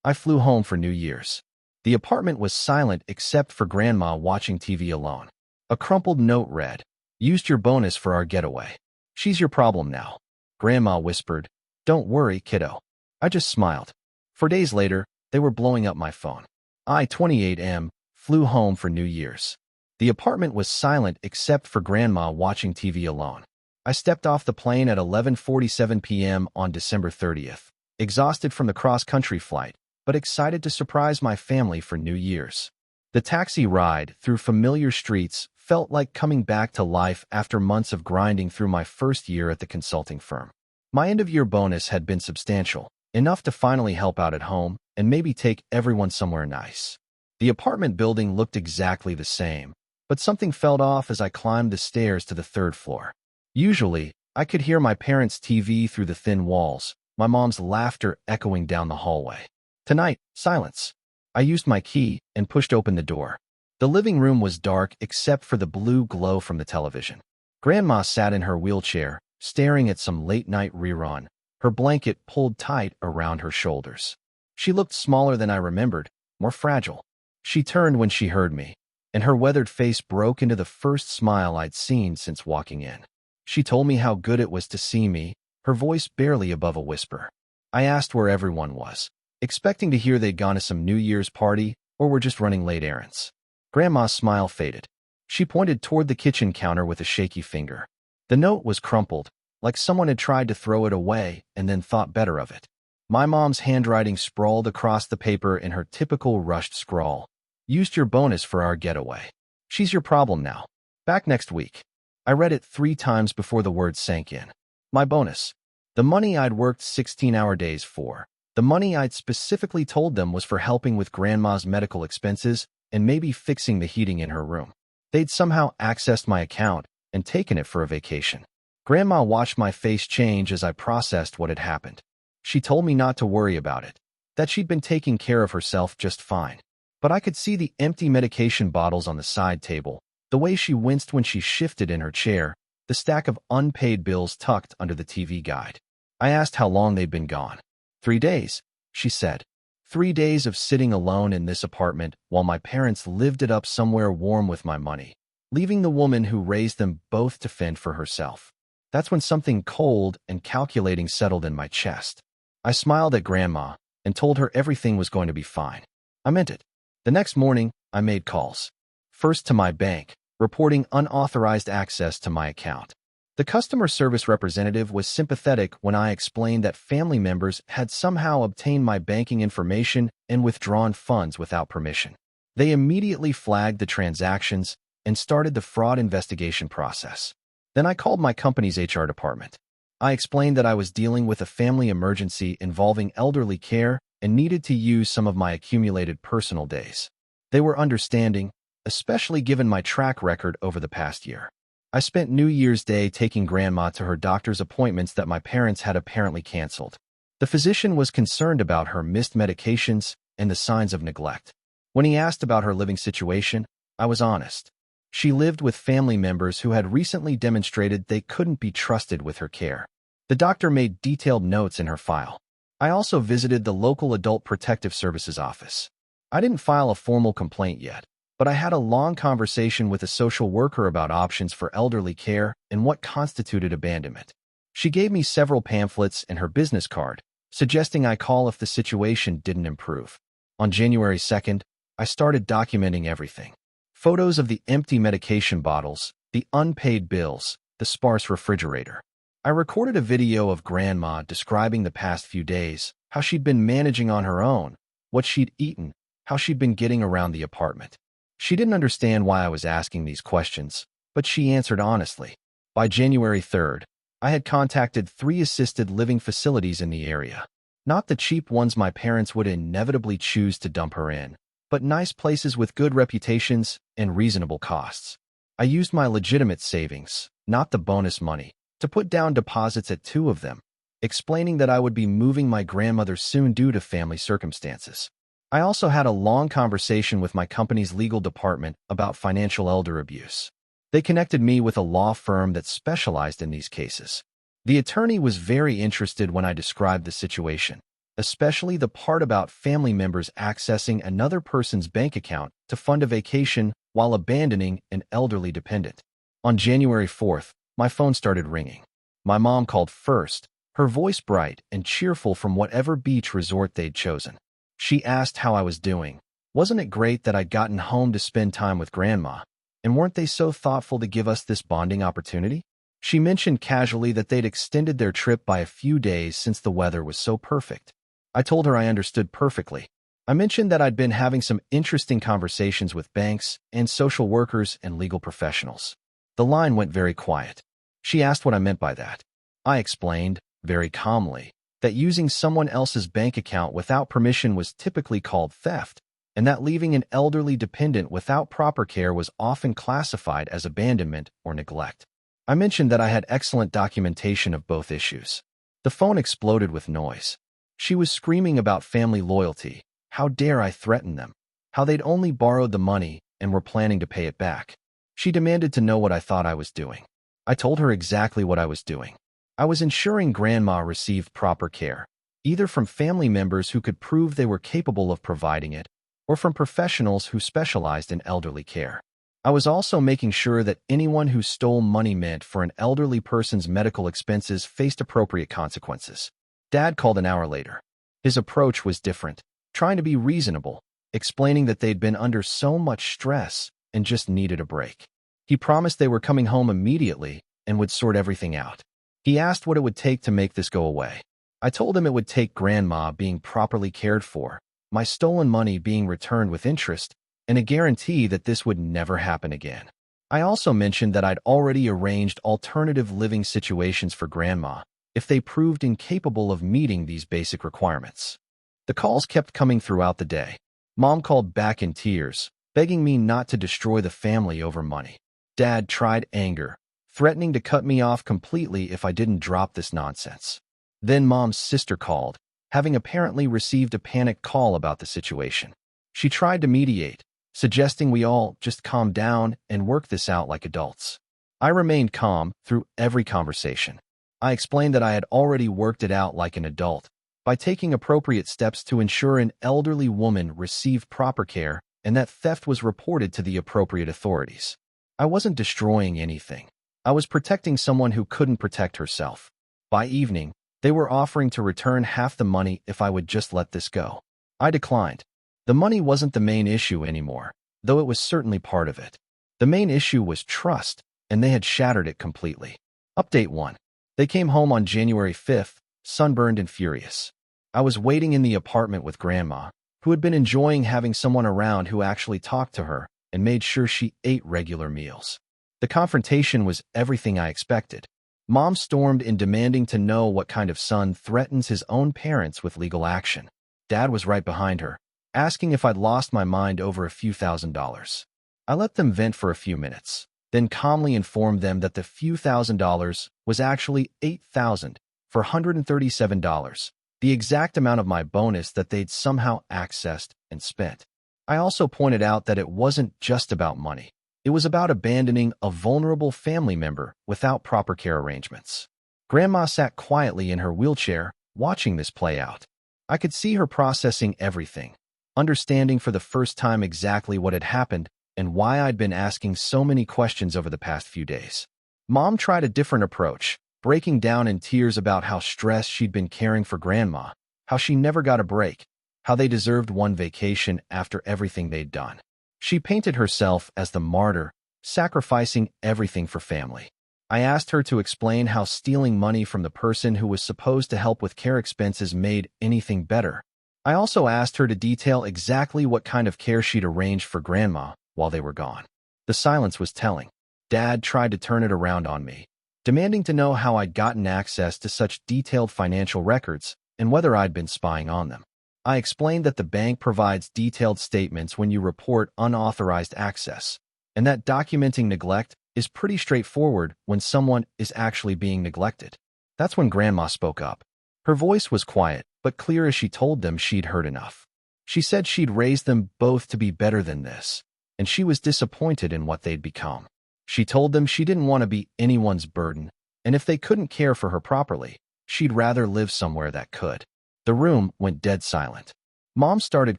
I flew home for New Year's. The apartment was silent except for Grandma watching TV alone. A crumpled note read, "Used your bonus for our getaway. She's your problem now." Grandma whispered, "Don't worry, kiddo." I just smiled. 4 days later, they were blowing up my phone. I, 28M, flew home for New Year's. The apartment was silent except for Grandma watching TV alone. I stepped off the plane at 11:47 p.m. on December 30th, exhausted from the cross-country flight, but excited to surprise my family for New Year's. The taxi ride through familiar streets felt like coming back to life after months of grinding through my first year at the consulting firm. My end-of-year bonus had been substantial, enough to finally help out at home and maybe take everyone somewhere nice. The apartment building looked exactly the same, but something felt off as I climbed the stairs to the third floor. Usually, I could hear my parents' TV through the thin walls, my mom's laughter echoing down the hallway. Tonight, silence. I used my key and pushed open the door. The living room was dark except for the blue glow from the television. Grandma sat in her wheelchair, staring at some late-night rerun, her blanket pulled tight around her shoulders. She looked smaller than I remembered, more fragile. She turned when she heard me, and her weathered face broke into the first smile I'd seen since walking in. She told me how good it was to see me, her voice barely above a whisper. I asked where everyone was, expecting to hear they'd gone to some New Year's party or were just running late errands. Grandma's smile faded. She pointed toward the kitchen counter with a shaky finger. The note was crumpled, like someone had tried to throw it away and then thought better of it. My mom's handwriting sprawled across the paper in her typical rushed scrawl. "Used your bonus for our getaway. She's your problem now. Back next week." I read it 3 times before the words sank in. My bonus. The money I'd worked 16-hour days for. The money I'd specifically told them was for helping with Grandma's medical expenses and maybe fixing the heating in her room. They'd somehow accessed my account and taken it for a vacation. Grandma watched my face change as I processed what had happened. She told me not to worry about it, that she'd been taking care of herself just fine. But I could see the empty medication bottles on the side table, the way she winced when she shifted in her chair, the stack of unpaid bills tucked under the TV guide. I asked how long they'd been gone. 3 days, she said. 3 days of sitting alone in this apartment while my parents lived it up somewhere warm with my money, leaving the woman who raised them both to fend for herself. That's when something cold and calculating settled in my chest. I smiled at Grandma and told her everything was going to be fine. I meant it. The next morning, I made calls. First to my bank, reporting unauthorized access to my account. The customer service representative was sympathetic when I explained that family members had somehow obtained my banking information and withdrawn funds without permission. They immediately flagged the transactions and started the fraud investigation process. Then I called my company's HR department. I explained that I was dealing with a family emergency involving elderly care and needed to use some of my accumulated personal days. They were understanding, especially given my track record over the past year. I spent New Year's Day taking Grandma to her doctor's appointments that my parents had apparently canceled. The physician was concerned about her missed medications and the signs of neglect. When he asked about her living situation, I was honest. She lived with family members who had recently demonstrated they couldn't be trusted with her care. The doctor made detailed notes in her file. I also visited the local Adult Protective Services office. I didn't file a formal complaint yet, but I had a long conversation with a social worker about options for elderly care and what constituted abandonment. She gave me several pamphlets and her business card, suggesting I call if the situation didn't improve. On January 2nd, I started documenting everything. Photos of the empty medication bottles, the unpaid bills, the sparse refrigerator. I recorded a video of Grandma describing the past few days, how she'd been managing on her own, what she'd eaten, how she'd been getting around the apartment. She didn't understand why I was asking these questions, but she answered honestly. By January 3rd, I had contacted 3 assisted living facilities in the area. Not the cheap ones my parents would inevitably choose to dump her in, but nice places with good reputations and reasonable costs. I used my legitimate savings, not the bonus money, to put down deposits at 2 of them, explaining that I would be moving my grandmother soon due to family circumstances. I also had a long conversation with my company's legal department about financial elder abuse. They connected me with a law firm that specialized in these cases. The attorney was very interested when I described the situation, especially the part about family members accessing another person's bank account to fund a vacation while abandoning an elderly dependent. On January 4th, my phone started ringing. My mom called first, her voice bright and cheerful from whatever beach resort they'd chosen. She asked how I was doing. Wasn't it great that I'd gotten home to spend time with Grandma? And weren't they so thoughtful to give us this bonding opportunity? She mentioned casually that they'd extended their trip by a few days since the weather was so perfect. I told her I understood perfectly. I mentioned that I'd been having some interesting conversations with banks and social workers and legal professionals. The line went very quiet. She asked what I meant by that. I explained, very calmly, that using someone else's bank account without permission was typically called theft, and that leaving an elderly dependent without proper care was often classified as abandonment or neglect. I mentioned that I had excellent documentation of both issues. The phone exploded with noise. She was screaming about family loyalty. How dare I threaten them? How they'd only borrowed the money and were planning to pay it back. She demanded to know what I thought I was doing. I told her exactly what I was doing. I was ensuring Grandma received proper care, either from family members who could prove they were capable of providing it, or from professionals who specialized in elderly care. I was also making sure that anyone who stole money meant for an elderly person's medical expenses faced appropriate consequences. Dad called an hour later. His approach was different, trying to be reasonable, explaining that they'd been under so much stress and just needed a break. He promised they were coming home immediately and would sort everything out. He asked what it would take to make this go away. I told him it would take Grandma being properly cared for, my stolen money being returned with interest, and a guarantee that this would never happen again. I also mentioned that I'd already arranged alternative living situations for Grandma if they proved incapable of meeting these basic requirements. The calls kept coming throughout the day. Mom called back in tears, begging me not to destroy the family over money. Dad tried anger, threatening to cut me off completely if I didn't drop this nonsense. Then Mom's sister called, having apparently received a panicked call about the situation. She tried to mediate, suggesting we all just calm down and work this out like adults. I remained calm through every conversation. I explained that I had already worked it out like an adult by taking appropriate steps to ensure an elderly woman received proper care and that theft was reported to the appropriate authorities. I wasn't destroying anything. I was protecting someone who couldn't protect herself. By evening, they were offering to return half the money if I would just let this go. I declined. The money wasn't the main issue anymore, though it was certainly part of it. The main issue was trust, and they had shattered it completely. Update 1. They came home on January 5th, sunburned and furious. I was waiting in the apartment with Grandma, who had been enjoying having someone around who actually talked to her and made sure she ate regular meals. The confrontation was everything I expected. Mom stormed in demanding to know what kind of son threatens his own parents with legal action. Dad was right behind her, asking if I'd lost my mind over a few $1,000s. I let them vent for a few minutes, then calmly informed them that the few $1,000s was actually $8,000 for $137, the exact amount of my bonus that they'd somehow accessed and spent. I also pointed out that it wasn't just about money. It was about abandoning a vulnerable family member without proper care arrangements. Grandma sat quietly in her wheelchair, watching this play out. I could see her processing everything, understanding for the first time exactly what had happened and why I'd been asking so many questions over the past few days. Mom tried a different approach, breaking down in tears about how stressed she'd been caring for Grandma, how she never got a break, how they deserved one vacation after everything they'd done. She painted herself as the martyr, sacrificing everything for family. I asked her to explain how stealing money from the person who was supposed to help with care expenses made anything better. I also asked her to detail exactly what kind of care she'd arranged for Grandma while they were gone. The silence was telling. Dad tried to turn it around on me, demanding to know how I'd gotten access to such detailed financial records and whether I'd been spying on them. I explained that the bank provides detailed statements when you report unauthorized access, and that documenting neglect is pretty straightforward when someone is actually being neglected. That's when Grandma spoke up. Her voice was quiet, but clear as she told them she'd heard enough. She said she'd raised them both to be better than this, and she was disappointed in what they'd become. She told them she didn't want to be anyone's burden, and if they couldn't care for her properly, she'd rather live somewhere that could. The room went dead silent. Mom started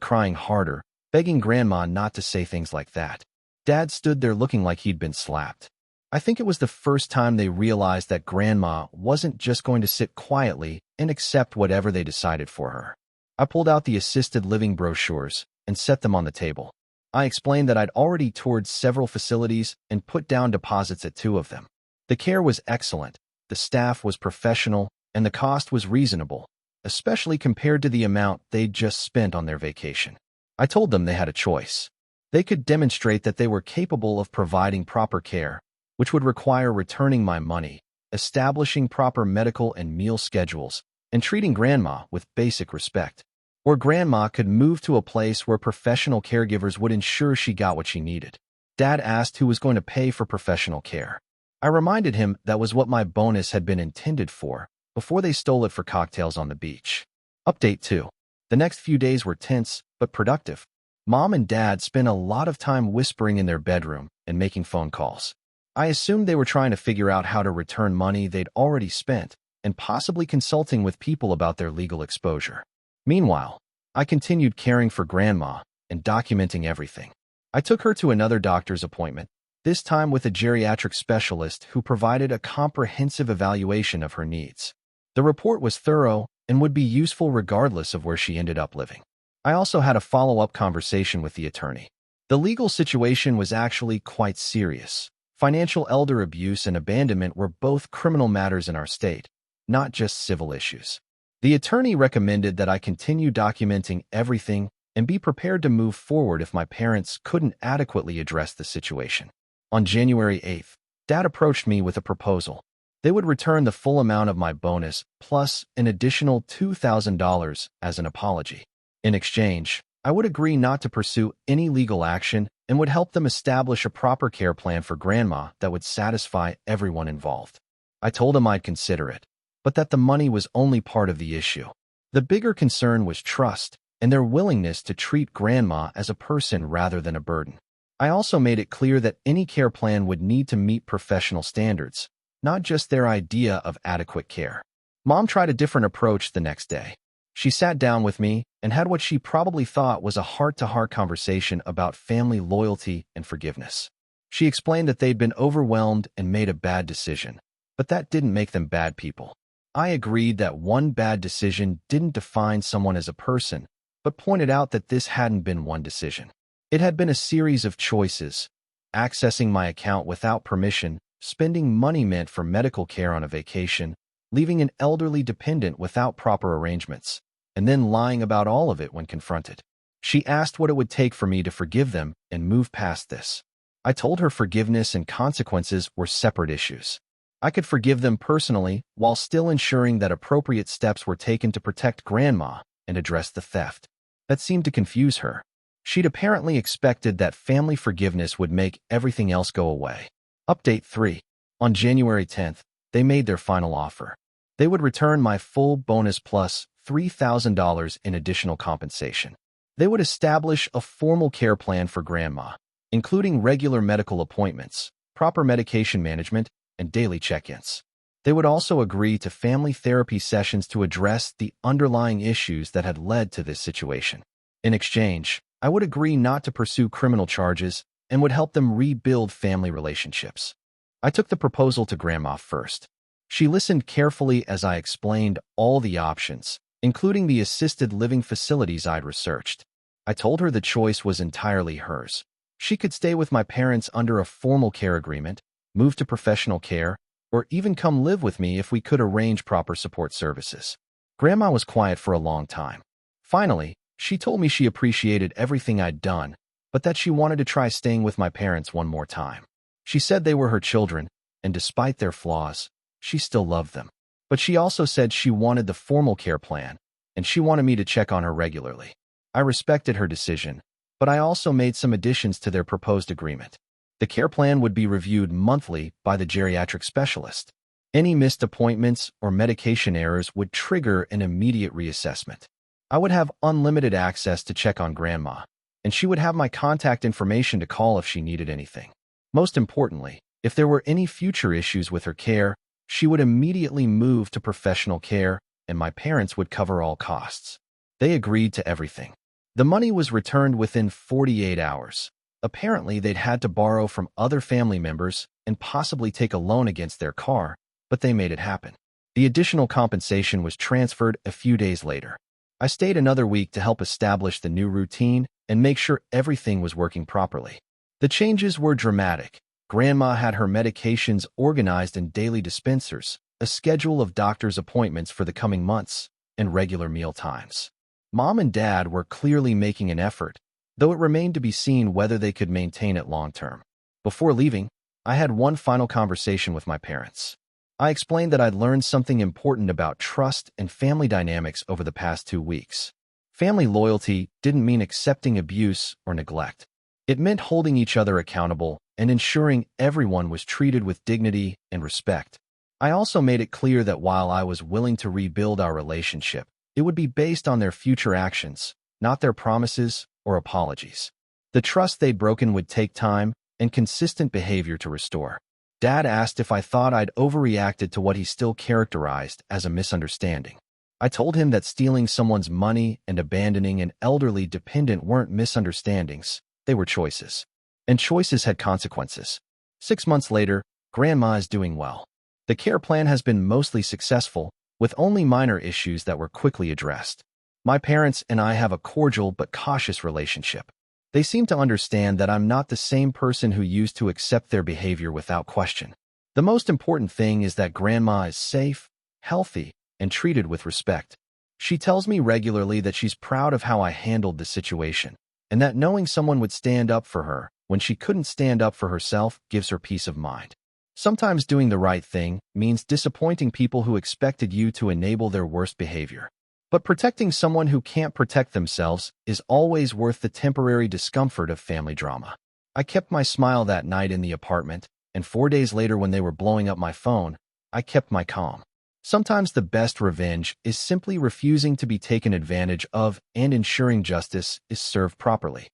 crying harder, begging Grandma not to say things like that. Dad stood there looking like he'd been slapped. I think it was the first time they realized that Grandma wasn't just going to sit quietly and accept whatever they decided for her. I pulled out the assisted living brochures and set them on the table. I explained that I'd already toured several facilities and put down deposits at 2 of them. The care was excellent, the staff was professional, and the cost was reasonable, especially compared to the amount they'd just spent on their vacation. I told them they had a choice. They could demonstrate that they were capable of providing proper care, which would require returning my money, establishing proper medical and meal schedules, and treating Grandma with basic respect. Or Grandma could move to a place where professional caregivers would ensure she got what she needed. Dad asked who was going to pay for professional care. I reminded him that was what my bonus had been intended for, before they stole it for cocktails on the beach. Update 2. The next few days were tense, but productive. Mom and Dad spent a lot of time whispering in their bedroom and making phone calls. I assumed they were trying to figure out how to return money they'd already spent and possibly consulting with people about their legal exposure. Meanwhile, I continued caring for Grandma and documenting everything. I took her to another doctor's appointment, this time with a geriatric specialist who provided a comprehensive evaluation of her needs. The report was thorough and would be useful regardless of where she ended up living. I also had a follow-up conversation with the attorney. The legal situation was actually quite serious. Financial elder abuse and abandonment were both criminal matters in our state, not just civil issues. The attorney recommended that I continue documenting everything and be prepared to move forward if my parents couldn't adequately address the situation. On January 8th, Dad approached me with a proposal. They would return the full amount of my bonus plus an additional $2,000 as an apology. In exchange, I would agree not to pursue any legal action and would help them establish a proper care plan for Grandma that would satisfy everyone involved. I told him I'd consider it, but that the money was only part of the issue. The bigger concern was trust and their willingness to treat Grandma as a person rather than a burden. I also made it clear that any care plan would need to meet professional standards, not just their idea of adequate care. Mom tried a different approach the next day. She sat down with me and had what she probably thought was a heart-to-heart conversation about family loyalty and forgiveness. She explained that they'd been overwhelmed and made a bad decision, but that didn't make them bad people. I agreed that one bad decision didn't define someone as a person, but pointed out that this hadn't been one decision. It had been a series of choices: accessing my account without permission, spending money meant for medical care on a vacation, leaving an elderly dependent without proper arrangements, and then lying about all of it when confronted. She asked what it would take for me to forgive them and move past this. I told her forgiveness and consequences were separate issues. I could forgive them personally while still ensuring that appropriate steps were taken to protect Grandma and address the theft. That seemed to confuse her. She'd apparently expected that family forgiveness would make everything else go away. Update 3. On January 10th, they made their final offer. They would return my full bonus plus $3,000 in additional compensation. They would establish a formal care plan for Grandma, including regular medical appointments, proper medication management, and daily check-ins. They would also agree to family therapy sessions to address the underlying issues that had led to this situation. In exchange, I would agree not to pursue criminal charges and would help them rebuild family relationships. I took the proposal to Grandma first. She listened carefully as I explained all the options, including the assisted living facilities I'd researched. I told her the choice was entirely hers. She could stay with my parents under a formal care agreement, move to professional care, or even come live with me if we could arrange proper support services. Grandma was quiet for a long time. Finally, she told me she appreciated everything I'd done, but that she wanted to try staying with my parents one more time. She said they were her children, and despite their flaws, she still loved them. But she also said she wanted the formal care plan, and she wanted me to check on her regularly. I respected her decision, but I also made some additions to their proposed agreement. The care plan would be reviewed monthly by the geriatric specialist. Any missed appointments or medication errors would trigger an immediate reassessment. I would have unlimited access to check on Grandma, and she would have my contact information to call if she needed anything. Most importantly, if there were any future issues with her care, she would immediately move to professional care and my parents would cover all costs. They agreed to everything. The money was returned within 48 hours. Apparently, they'd had to borrow from other family members and possibly take a loan against their car, but they made it happen. The additional compensation was transferred a few days later. I stayed another week to help establish the new routine and make sure everything was working properly. The changes were dramatic. Grandma had her medications organized in daily dispensers, a schedule of doctor's appointments for the coming months, and regular meal times. Mom and Dad were clearly making an effort, though it remained to be seen whether they could maintain it long-term. Before leaving, I had one final conversation with my parents. I explained that I'd learned something important about trust and family dynamics over the past 2 weeks. Family loyalty didn't mean accepting abuse or neglect. It meant holding each other accountable and ensuring everyone was treated with dignity and respect. I also made it clear that while I was willing to rebuild our relationship, it would be based on their future actions, not their promises or apologies. The trust they'd broken would take time and consistent behavior to restore. Dad asked if I thought I'd overreacted to what he still characterized as a misunderstanding. I told him that stealing someone's money and abandoning an elderly dependent weren't misunderstandings, they were choices. And choices had consequences. 6 months later, Grandma is doing well. The care plan has been mostly successful, with only minor issues that were quickly addressed. My parents and I have a cordial but cautious relationship. They seem to understand that I'm not the same person who used to accept their behavior without question. The most important thing is that Grandma is safe, healthy, and treated with respect. She tells me regularly that she's proud of how I handled the situation, and that knowing someone would stand up for her when she couldn't stand up for herself gives her peace of mind. Sometimes doing the right thing means disappointing people who expected you to enable their worst behavior. But protecting someone who can't protect themselves is always worth the temporary discomfort of family drama. I kept my smile that night in the apartment, and 4 days later when they were blowing up my phone, I kept my calm. Sometimes the best revenge is simply refusing to be taken advantage of and ensuring justice is served properly.